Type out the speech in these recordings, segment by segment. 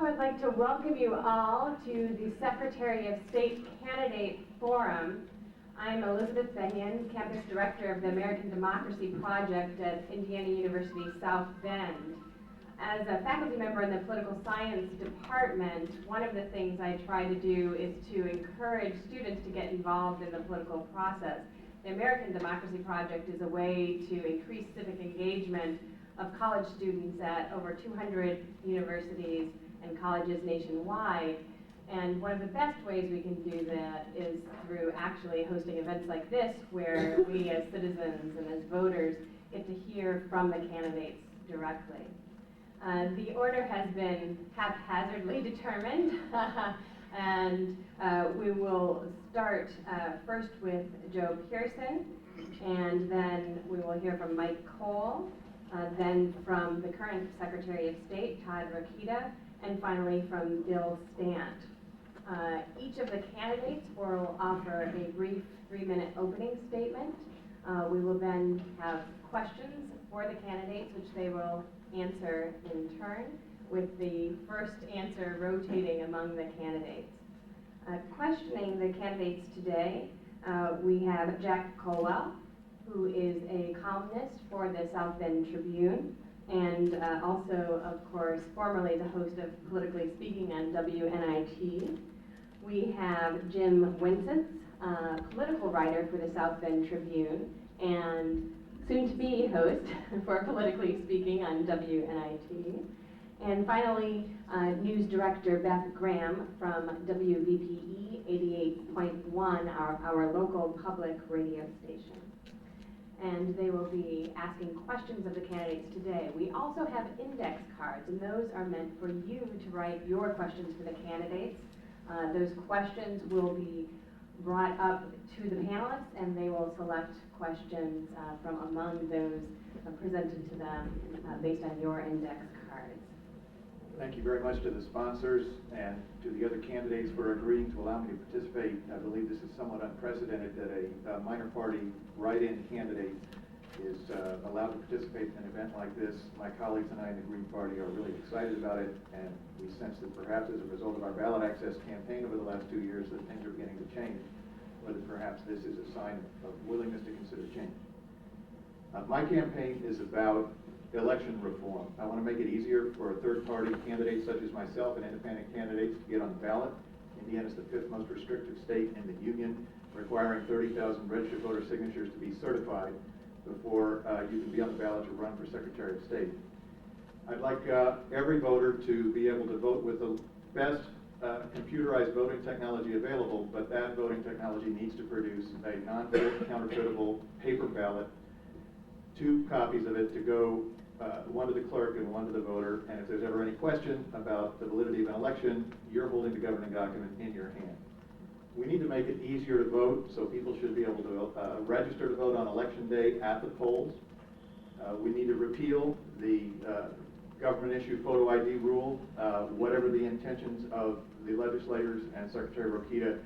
I'd like to welcome you all to the Secretary of State Candidate Forum. I'm Elizabeth Behan, Campus Director of the American Democracy Project at Indiana University South Bend. As a faculty member in the Political Science Department, one of the things I try to do is to encourage students to get involved in the political process. The American Democracy Project is a way to increase civic engagement of college students at over 200 universities and colleges nationwide. And one of the best ways we can do that is through actually hosting events like this, where we as citizens and as voters get to hear from the candidates directly. The order has been haphazardly determined, and we will start first with Joe Pearson, and then we will hear from Mike Cole, then from the current Secretary of State, Todd Rokita, and finally from Bill Stant. Each of the candidates will offer a brief 3-minute opening statement. We will then have questions for the candidates, which they will answer in turn, with the first answer rotating among the candidates. Questioning the candidates today, we have Jack Colwell, who is a columnist for the South Bend Tribune, and also, of course, formerly the host of Politically Speaking on WNIT. We have Jim Winsence, political writer for the South Bend Tribune, and soon-to-be host for Politically Speaking on WNIT. And finally, News Director Beth Graham from WVPE 88.1, our local public radio station. And they will be asking questions of the candidates today. We also have index cards, and those are meant for you to write your questions for the candidates. Those questions will be brought up to the panelists, and they will select questions from among those presented to them based on your index cards. Thank you very much to the sponsors and to the other candidates for agreeing to allow me to participate. I believe this is somewhat unprecedented that a minor party write-in candidate is allowed to participate in an event like this. My colleagues and I in the Green Party are really excited about it, and we sense that perhaps as a result of our ballot access campaign over the last 2 years that things are beginning to change, whether perhaps this is a sign of willingness to consider change. My campaign is about election reform. I want to make it easier for third-party candidates such as myself and independent candidates to get on the ballot. Indiana is the 5th most restrictive state in the union, requiring 30,000 registered voter signatures to be certified before you can be on the ballot to run for Secretary of State. I'd like every voter to be able to vote with the best computerized voting technology available, but that voting technology needs to produce a non-counterfeitable paper ballot, 2 copies of it to go, one to the clerk and one to the voter, and if there's ever any question about the validity of an election, you're holding the governing document in your hand. We need to make it easier to vote, so people should be able to register to vote on election day at the polls. We need to repeal the government-issued photo ID rule, whatever the intentions of the legislators and Secretary Rokita.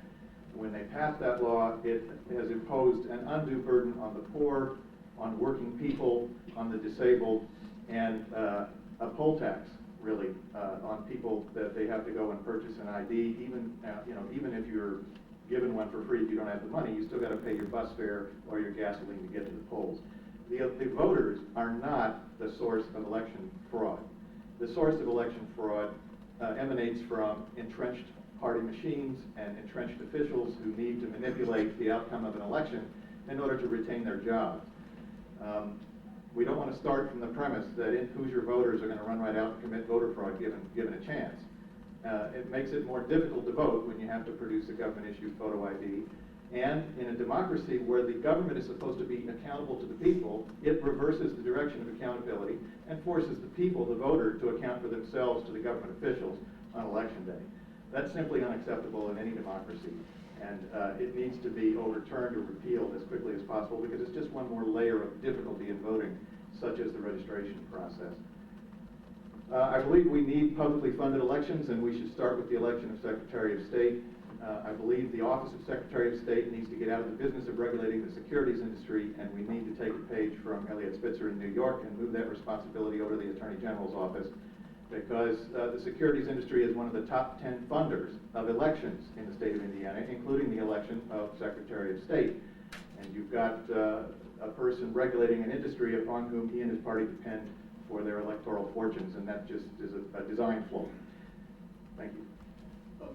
When they passed that law, it has imposed an undue burden on the poor, on working people, on the disabled, and a poll tax, really, on people that they have to go and purchase an ID. Even if you're given one for free, if you don't have the money, you still got to pay your bus fare or your gasoline to get to the polls. The voters are not the source of election fraud. The source of election fraud emanates from entrenched party machines and entrenched officials who need to manipulate the outcome of an election in order to retain their jobs. We don't want to start from the premise that Hoosier voters are going to run right out and commit voter fraud given a chance. It makes it more difficult to vote when you have to produce a government-issued photo ID. And in a democracy where the government is supposed to be accountable to the people, it reverses the direction of accountability and forces the people, the voter, to account for themselves to the government officials on election day. That's simply unacceptable in any democracy. And it needs to be overturned or repealed as quickly as possible because it's just one more layer of difficulty in voting, such as the registration process. I believe we need publicly funded elections, and we should start with the election of Secretary of State. I believe the Office of Secretary of State needs to get out of the business of regulating the securities industry, and we need to take a page from Eliot Spitzer in New York and move that responsibility over to the Attorney General's office. because the securities industry is one of the top 10 funders of elections in the state of Indiana, including the election of Secretary of State. And you've got a person regulating an industry upon whom he and his party depend for their electoral fortunes, and that just is a design flaw. Thank you.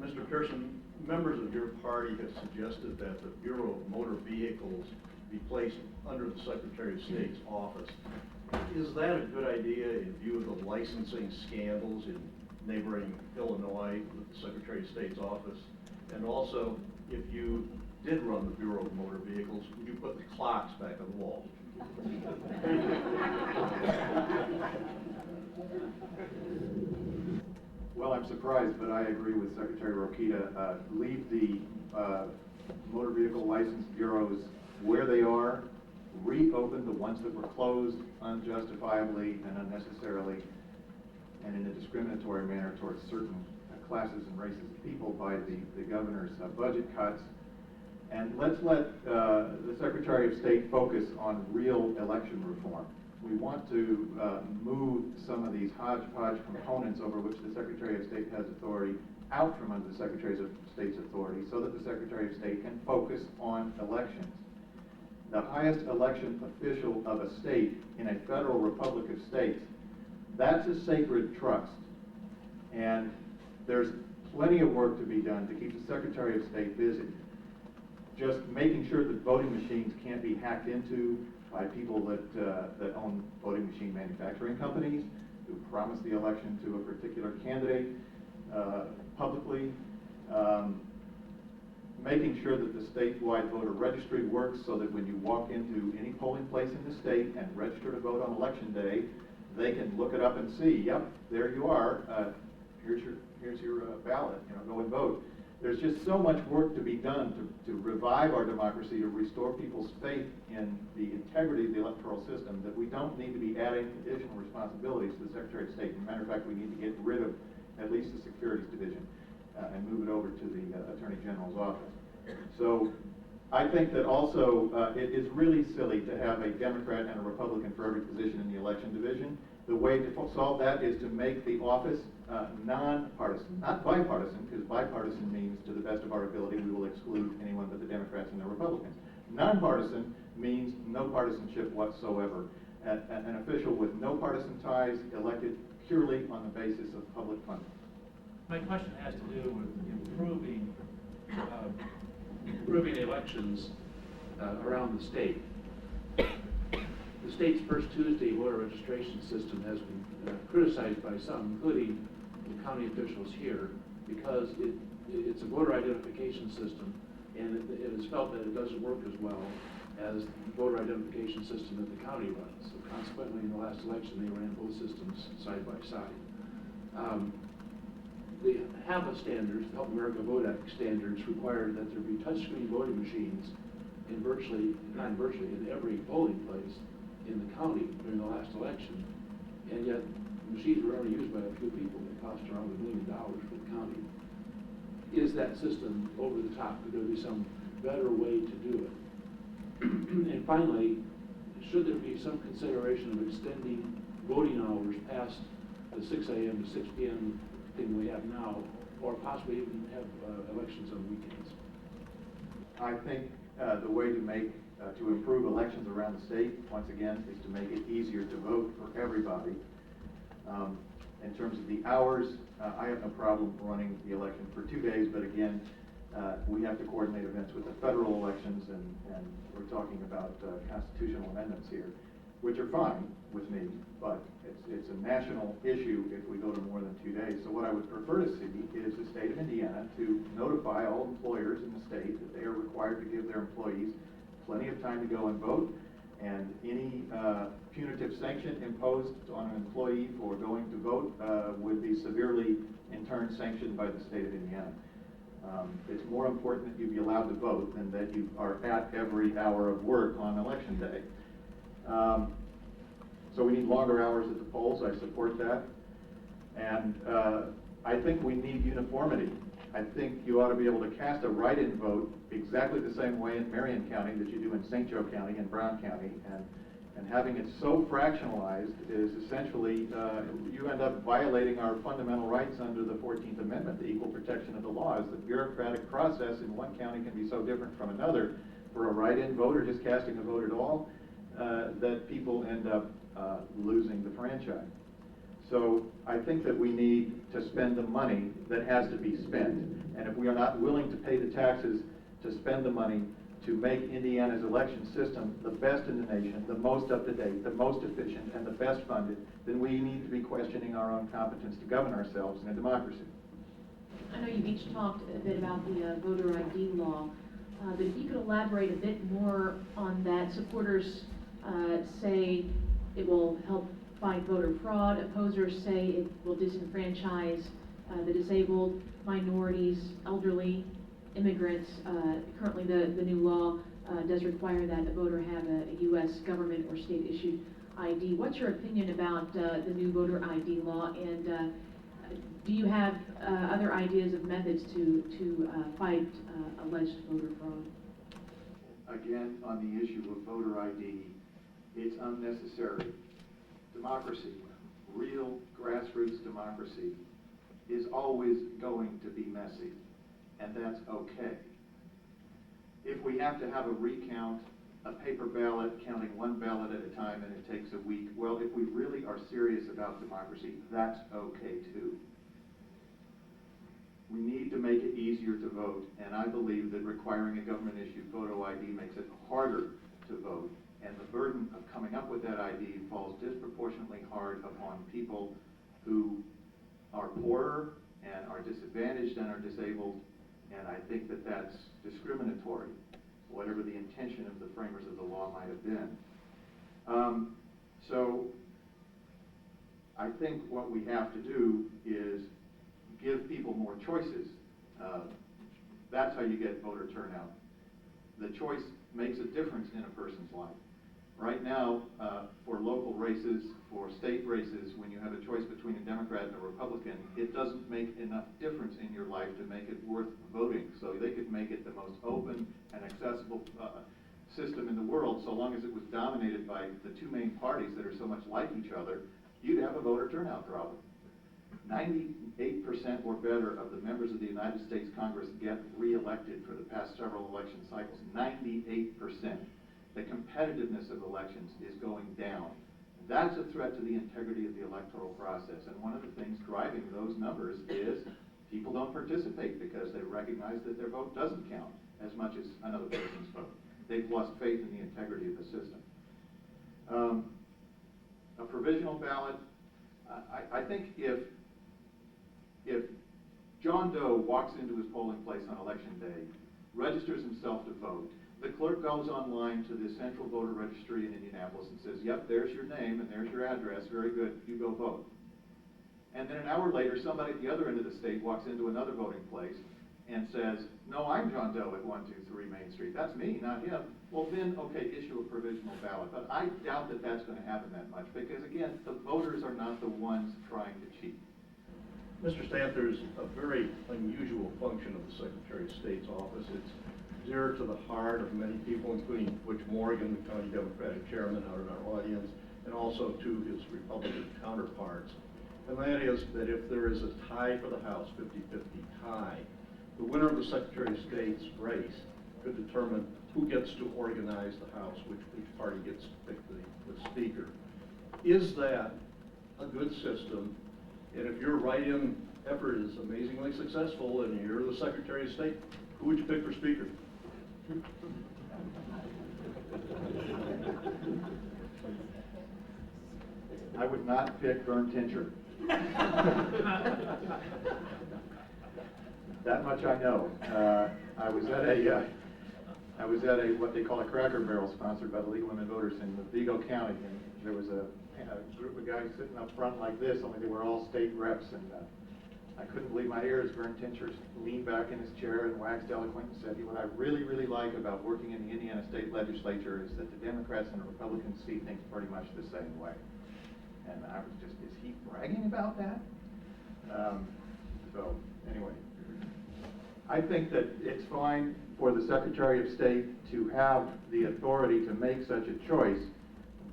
Mr. Pearson, members of your party have suggested that the Bureau of Motor Vehicles be placed under the Secretary of State's office. Is that a good idea in view of the licensing scandals in neighboring Illinois with the Secretary of State's office? And also, if you did run the Bureau of Motor Vehicles, would you put the clocks back on the wall? Well, I'm surprised, but I agree with Secretary Rokita. Leave the motor vehicle license bureaus where they are, reopen the ones that were closed unjustifiably and unnecessarily and in a discriminatory manner towards certain classes and races of people by the governor's budget cuts. And let's let the Secretary of State focus on real election reform. We want to move some of these hodgepodge components over which the Secretary of State has authority out from under the Secretary of State's authority so that the Secretary of State can focus on elections. The highest election official of a state in a federal republic of states, that's a sacred trust. And there's plenty of work to be done to keep the Secretary of State busy. Just making sure that voting machines can't be hacked into by people that own voting machine manufacturing companies who promise the election to a particular candidate publicly. Making sure that the statewide voter registry works so that when you walk into any polling place in the state and register to vote on election day, they can look it up and see, yep, there you are, here's your ballot, go and vote. There's just so much work to be done to revive our democracy, to restore people's faith in the integrity of the electoral system, that we don't need to be adding additional responsibilities to the Secretary of State. As a matter of fact, we need to get rid of at least the Securities Division and move it over to the Attorney General's office. So I think that also it is really silly to have a Democrat and a Republican for every position in the election division. The way to solve that is to make the office non-partisan, not bipartisan, because bipartisan means to the best of our ability we will exclude anyone but the Democrats and the Republicans. Non-partisan means no partisanship whatsoever. An official with no partisan ties elected purely on the basis of public funding. My question has to do with improving elections around the state. The state's first Tuesday voter registration system has been criticized by some, including the county officials here, because it's a voter identification system, and it is felt that it doesn't work as well as the voter identification system that the county runs. So consequently, in the last election, they ran both systems side by side. The HAVA standards, the Help America Vote Act standards, require that there be touchscreen voting machines in in every polling place in the county during the last election, and yet machines were only used by a few people. They cost around $1 million for the county. Is that system over the top? Could there be some better way to do it? And finally, should there be some consideration of extending voting hours past the 6 a.m. to 6 p.m. thing we have now, or possibly even have elections on weekends? I think the way to improve elections around the state, once again, is to make it easier to vote for everybody. In terms of the hours, I have no problem running the election for 2 days, but again, we have to coordinate events with the federal elections, and we're talking about constitutional amendments here, which are fine with me, but it's a national issue if we go to more than 2 days. So what I would prefer to see is the state of Indiana to notify all employers in the state that they are required to give their employees plenty of time to go and vote, and any punitive sanction imposed on an employee for going to vote would be severely, in turn, sanctioned by the state of Indiana. It's more important that you be allowed to vote than that you are at every hour of work on election day. So we need longer hours at the polls. I support that. And I think we need uniformity. I think you ought to be able to cast a write-in vote exactly the same way in Marion County that you do in St. Joe County and Brown County. And And having it so fractionalized is essentially, you end up violating our fundamental rights under the 14th Amendment, the equal protection of the law. Is the bureaucratic process in one county can be so different from another for a write-in voter just casting a vote at all, that people end up losing the franchise. So I think that we need to spend the money that has to be spent. And if we are not willing to pay the taxes to spend the money to make Indiana's election system the best in the nation, the most up-to-date, the most efficient, and the best funded, then we need to be questioning our own competence to govern ourselves in a democracy. I know you've each talked a bit about the voter ID law, but if you could elaborate a bit more on that. Supporters say it will help fight voter fraud. Opposers say it will disenfranchise the disabled, minorities, elderly, immigrants. Currently, the new law does require that a voter have a U.S. government or state-issued ID. What's your opinion about the new voter ID law, and do you have other ideas of methods to fight alleged voter fraud? Again, on the issue of voter ID, it's unnecessary. Democracy, real grassroots democracy, is always going to be messy, and that's okay. If we have to have a recount, a paper ballot, counting one ballot at a time, and it takes a week, well, if we really are serious about democracy, that's okay too. We need to make it easier to vote, and I believe that requiring a government-issued photo ID makes it harder to vote, and the burden of coming up with that ID falls disproportionately hard upon people who are poorer and are disadvantaged and are disabled, and I think that that's discriminatory, whatever the intention of the framers of the law might have been. So I think what we have to do is give people more choices. That's how you get voter turnout. The choice makes a difference in a person's life. Right now, for local races, for state races, when you have a choice between a Democrat and a Republican, it doesn't make enough difference in your life to make it worth voting. So they could make it the most open and accessible system in the world, so long as it was dominated by the two main parties that are so much like each other, you'd have a voter turnout problem. 98% or better of the members of the United States Congress get reelected for the past several election cycles. 98%. The competitiveness of elections is going down. That's a threat to the integrity of the electoral process. And one of the things driving those numbers is people don't participate because they recognize that their vote doesn't count as much as another person's vote. They've lost faith in the integrity of the system. A provisional ballot, I think if John Doe walks into his polling place on election day, registers himself to vote, the clerk goes online to the central voter registry in Indianapolis and says, yep, there's your name and there's your address, very good, you go vote. And then an hour later, somebody at the other end of the state walks into another voting place and says, no, I'm John Doe at 123 Main Street, that's me, not him. Well then, okay, issue a provisional ballot. But I doubt that that's going to happen that much because, again, the voters are not the ones trying to cheat. Mr. Stant, there's a very unusual function of the Secretary of State's office. It's dear to the heart of many people, including Butch Morgan, the county Democratic chairman out in our audience, and also to his Republican counterparts. And that is that if there is a tie for the House, 50-50 tie, the winner of the Secretary of State's race could determine who gets to organize the House, which party gets to pick the Speaker. Is that a good system? And if your write-in effort is amazingly successful and you're the Secretary of State, who would you pick for Speaker? I would not pick Vern Tincher. That much I know. I was at a what they call a Cracker Barrel sponsored by the League of Women Voters in Vigo County, and there was a group of guys sitting up front like this, only they were all state reps, and I couldn't believe my ears. Vern Tincher leaned back in his chair and waxed eloquent and said, what I really, really like about working in the Indiana State Legislature is that the Democrats and the Republicans see things pretty much the same way. And I was just, is he bragging about that? So, anyway. I think that it's fine for the Secretary of State to have the authority to make such a choice,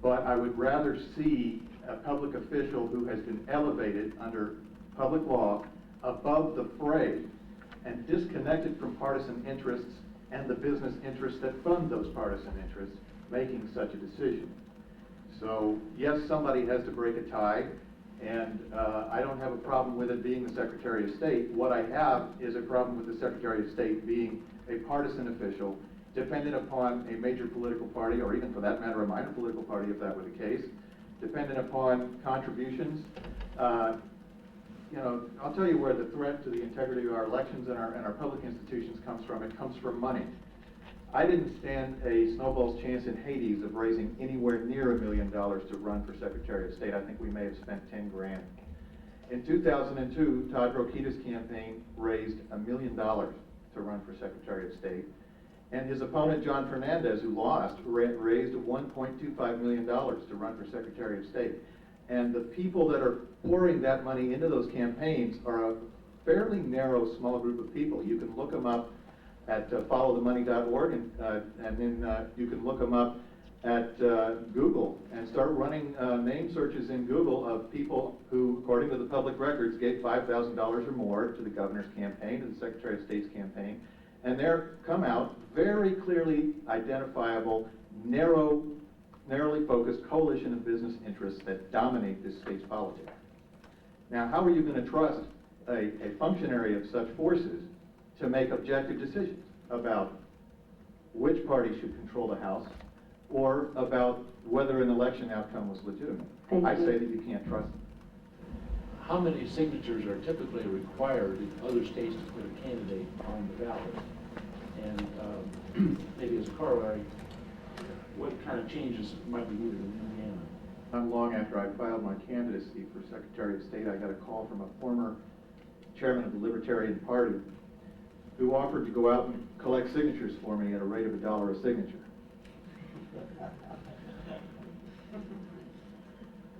but I would rather see a public official who has been elevated under public law above the fray and disconnected from partisan interests and the business interests that fund those partisan interests making such a decision. So yes, somebody has to break a tie, and I don't have a problem with it being the Secretary of State. What I have is a problem with the Secretary of State being a partisan official dependent upon a major political party, or even for that matter a minor political party if that were the case, dependent upon contributions. You know, I'll tell you where the threat to the integrity of our elections and our public institutions comes from. It comes from money. I didn't stand a snowball's chance in Hades of raising anywhere near $1 million to run for Secretary of State. I think we may have spent 10 grand. In 2002, Todd Rokita's campaign raised $1 million to run for Secretary of State. And his opponent, John Fernandez, who lost, raised $1.25 million to run for Secretary of State. And the people that are pouring that money into those campaigns are a fairly narrow, small group of people. You can look them up at followthemoney.org, and then you can look them up at Google and start running name searches in Google of people who, according to the public records, gave $5,000 or more to the governor's campaign, to the Secretary of State's campaign, and there come out very clearly identifiable, narrowly focused coalition of business interests that dominate this state's politics. Now, how are you going to trust a functionary of such forces to make objective decisions about which party should control the House or about whether an election outcome was legitimate? I say that you can't trust them. How many signatures are typically required in other states to put a candidate on the ballot? And maybe as a corollary, what kind of changes might be needed in Indiana? Not long after I filed my candidacy for Secretary of State, I got a call from a former chairman of the Libertarian Party who offered to go out and collect signatures for me at a rate of $1 a signature.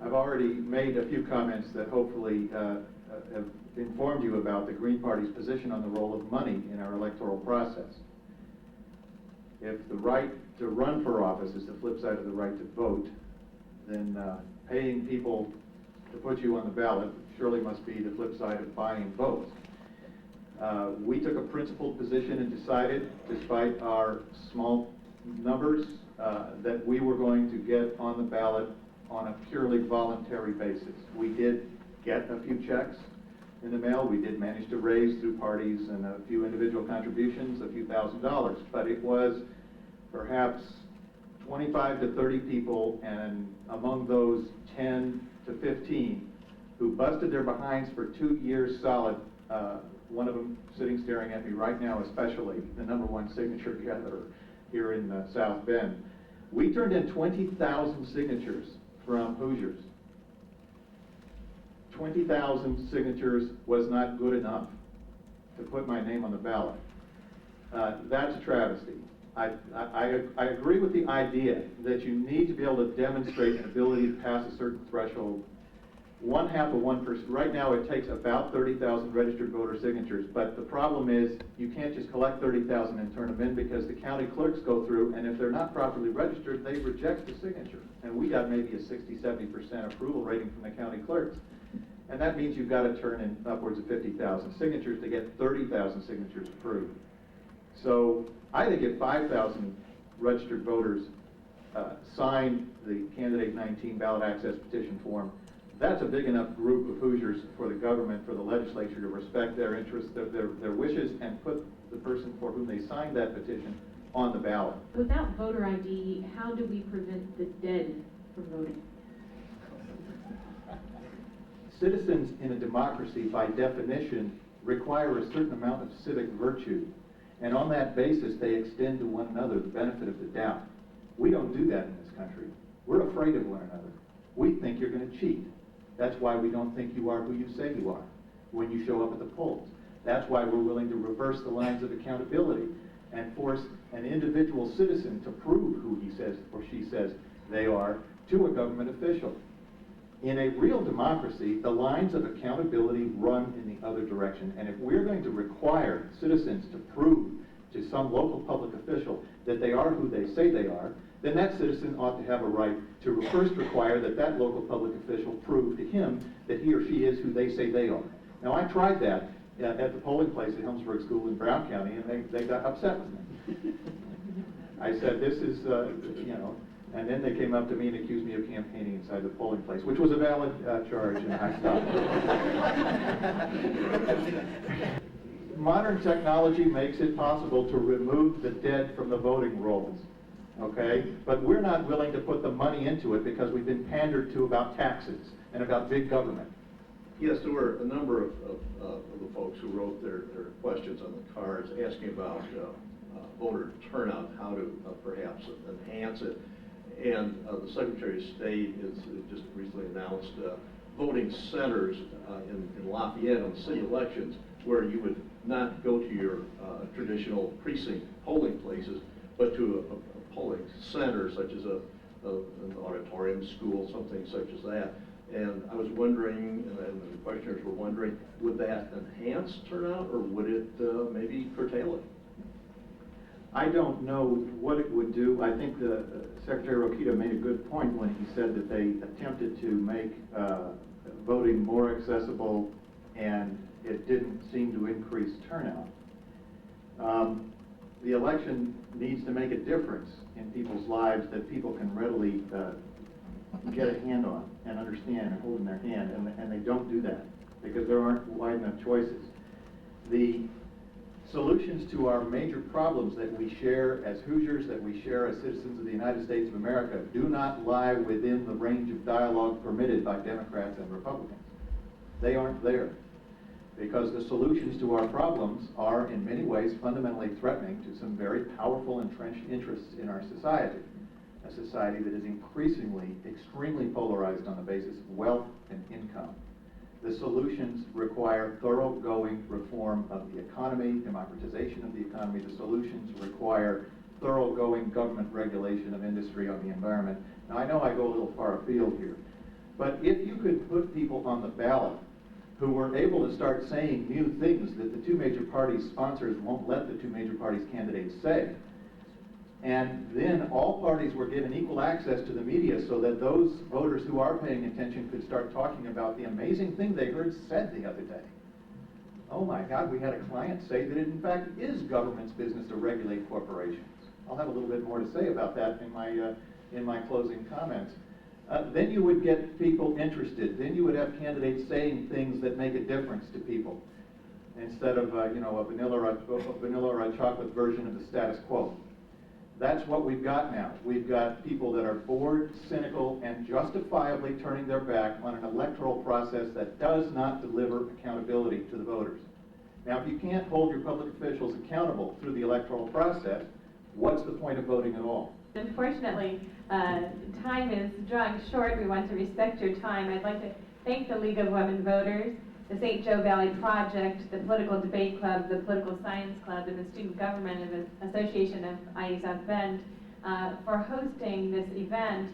I've already made a few comments that hopefully have informed you about the Green Party's position on the role of money in our electoral process. If the right to run for office is the flip side of the right to vote, then paying people to put you on the ballot surely must be the flip side of buying votes. We took a principled position and decided, despite our small numbers, that we were going to get on the ballot on a purely voluntary basis. We did get a few checks in the mail. We did manage to raise through parties and a few individual contributions a few $1,000s, but it was perhaps 25 to 30 people, and among those 10 to 15 who busted their behinds for 2 years solid, one of them sitting staring at me right now, especially the #1 signature gatherer here in South Bend. We turned in 20,000 signatures from Hoosiers. 20,000 signatures was not good enough to put my name on the ballot. That's a travesty. I agree with the idea that you need to be able to demonstrate an ability to pass a certain threshold. 1/2 of 1%. Right now it takes about 30,000 registered voter signatures, but the problem is you can't just collect 30,000 and turn them in, because the county clerks go through, and if they're not properly registered, they reject the signature. And we got maybe a 60–70% approval rating from the county clerks. And that means you've got to turn in upwards of 50,000 signatures to get 30,000 signatures approved. So I think if 5,000 registered voters sign the Candidate 19 ballot access petition form, that's a big enough group of Hoosiers for the government, for the legislature to respect their interests, their wishes, and put the person for whom they signed that petition on the ballot. Without voter ID, how do we prevent the dead from voting? Citizens in a democracy, by definition, require a certain amount of civic virtue. And on that basis, they extend to one another the benefit of the doubt. We don't do that in this country. We're afraid of one another. We think you're going to cheat. That's why we don't think you are who you say you are when you show up at the polls. That's why we're willing to reverse the lines of accountability and force an individual citizen to prove who he says or she says they are to a government official. In a real democracy, the lines of accountability run in the other direction. And if we're going to require citizens to prove to some local public official that they are who they say they are, then that citizen ought to have a right to first require that that local public official prove to him that he or she is who they say they are. Now, I tried that at the polling place at Helmsburg School in Brown County, and they got upset with me. I said, this is, you know, and then they came up to me and accused me of campaigning inside the polling place, which was a valid charge, and I stopped. Modern technology makes it possible to remove the dead from the voting rolls, okay? But we're not willing to put the money into it because we've been pandered to about taxes and about big government. Yes, there were a number of the folks who wrote their questions on the cards asking about voter turnout, how to perhaps enhance it. And the Secretary of State has just recently announced voting centers in Lafayette on city elections where you would not go to your traditional precinct polling places, but to a polling center such as an auditorium, school, something such as that. And I was wondering, and the questioners were wondering, would that enhance turnout or would it maybe curtail it? I don't know what it would do. I think the Secretary Rokita made a good point when he said that they attempted to make voting more accessible and it didn't seem to increase turnout. The election needs to make a difference in people's lives that people can readily get a hand on and understand and hold in their hand, and they don't do that because there aren't wide enough choices. The solutions to our major problems that we share as Hoosiers, that we share as citizens of the United States of America, do not lie within the range of dialogue permitted by Democrats and Republicans. They aren't there because the solutions to our problems are in many ways fundamentally threatening to some very powerful entrenched interests in our society, a society that is increasingly extremely polarized on the basis of wealth and income. The solutions require thoroughgoing reform of the economy, democratization of the economy. The solutions require thoroughgoing government regulation of industry on the environment. Now, I know I go a little far afield here, but if you could put people on the ballot who were able to start saying new things that the two major parties' sponsors won't let the two major parties' candidates say, and then all parties were given equal access to the media so that those voters who are paying attention could start talking about the amazing thing they heard said the other day. Oh my God, we had a client say that it in fact is government's business to regulate corporations. I'll have a little bit more to say about that in my closing comments. Then you would get people interested. Then you would have candidates saying things that make a difference to people instead of a vanilla or a chocolate version of the status quo. That's what we've got now. We've got people that are bored, cynical, and justifiably turning their back on an electoral process that does not deliver accountability to the voters. Now, if you can't hold your public officials accountable through the electoral process, what's the point of voting at all? Unfortunately, time is drawing short. We want to respect your time. I'd like to thank the League of Women Voters, the St. Joe Valley Project, the Political Debate Club, the Political Science Club, and the Student Government Association of IU South Bend for hosting this event.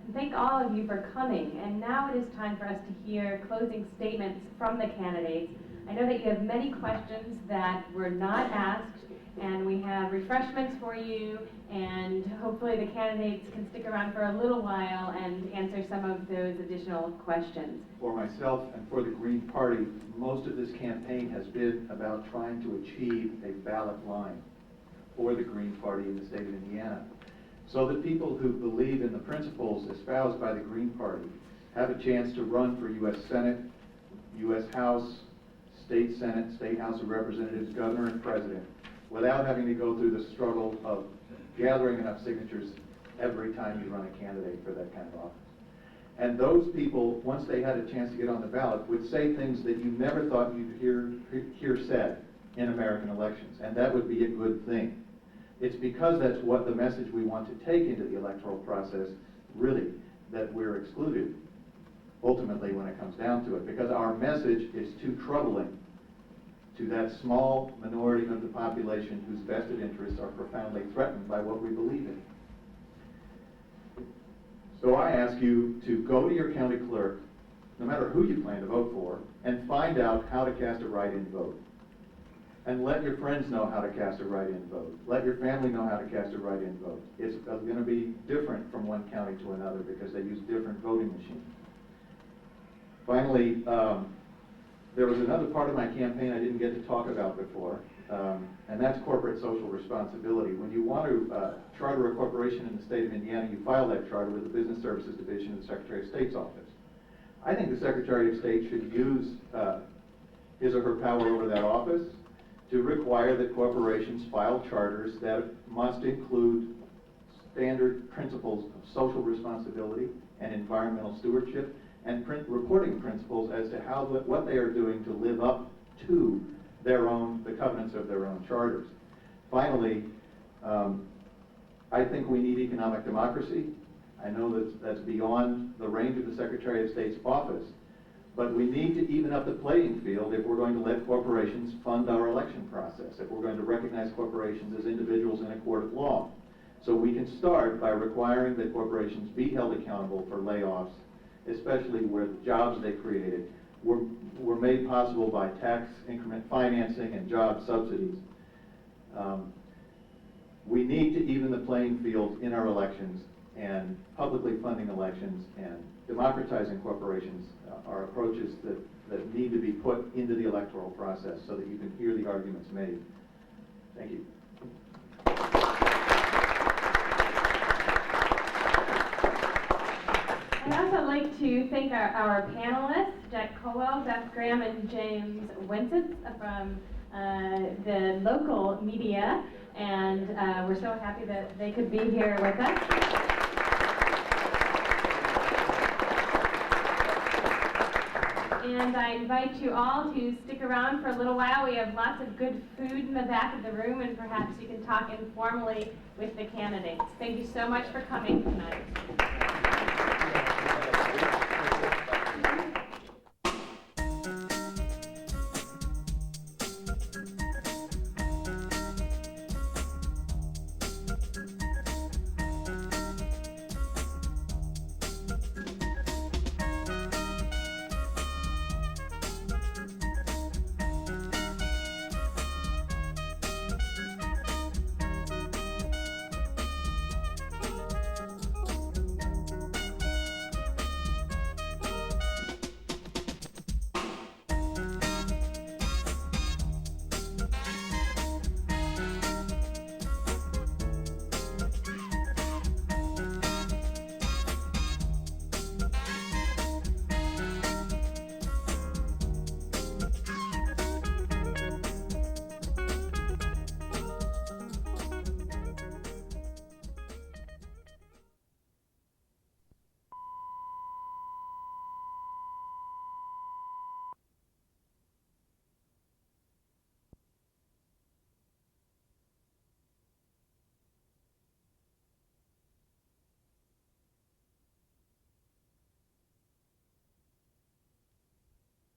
And thank all of you for coming. And now it is time for us to hear closing statements from the candidates. I know that you have many questions that were not asked, and we have refreshments for you, and hopefully the candidates can stick around for a little while and answer some of those additional questions. For myself and for the Green Party, most of this campaign has been about trying to achieve a ballot line for the Green Party in the state of Indiana, so that people who believe in the principles espoused by the Green Party have a chance to run for U.S. Senate, U.S. House, State Senate, State House of Representatives, Governor, and President, without having to go through the struggle of gathering enough signatures every time you run a candidate for that kind of office. And those people, once they had a chance to get on the ballot, would say things that you never thought you'd hear said in American elections, and that would be a good thing. It's because that's what the message we want to take into the electoral process, really, that we're excluded, ultimately, when it comes down to it, because our message is too troubling to that small minority of the population whose vested interests are profoundly threatened by what we believe in. So I ask you to go to your county clerk, no matter who you plan to vote for, and find out how to cast a write-in vote. And let your friends know how to cast a write-in vote. Let your family know how to cast a write-in vote. It's going to be different from one county to another because they use different voting machines. Finally, there was another part of my campaign I didn't get to talk about before, and that's corporate social responsibility. When you want to charter a corporation in the state of Indiana, you file that charter with the Business Services Division of the Secretary of State's office. I think the Secretary of State should use his or her power over that office to require that corporations file charters that must include standard principles of social responsibility and environmental stewardship and reporting principles as to what they are doing to live up to the covenants of their own charters. Finally, I think we need economic democracy. I know that's beyond the range of the Secretary of State's office, but we need to even up the playing field if we're going to let corporations fund our election process, if we're going to recognize corporations as individuals in a court of law. So we can start by requiring that corporations be held accountable for layoffs, especially where the jobs they created were made possible by tax increment financing and job subsidies. We need to even the playing field in our elections, and publicly funding elections and democratizing corporations are approaches that need to be put into the electoral process so that you can hear the arguments made. Thank you. I'd also like to thank our panelists, Jack Colwell, Beth Graham, and James Winsett from the local media, and we're so happy that they could be here with us. And I invite you all to stick around for a little while. We have lots of good food in the back of the room, and perhaps you can talk informally with the candidates. Thank you so much for coming tonight.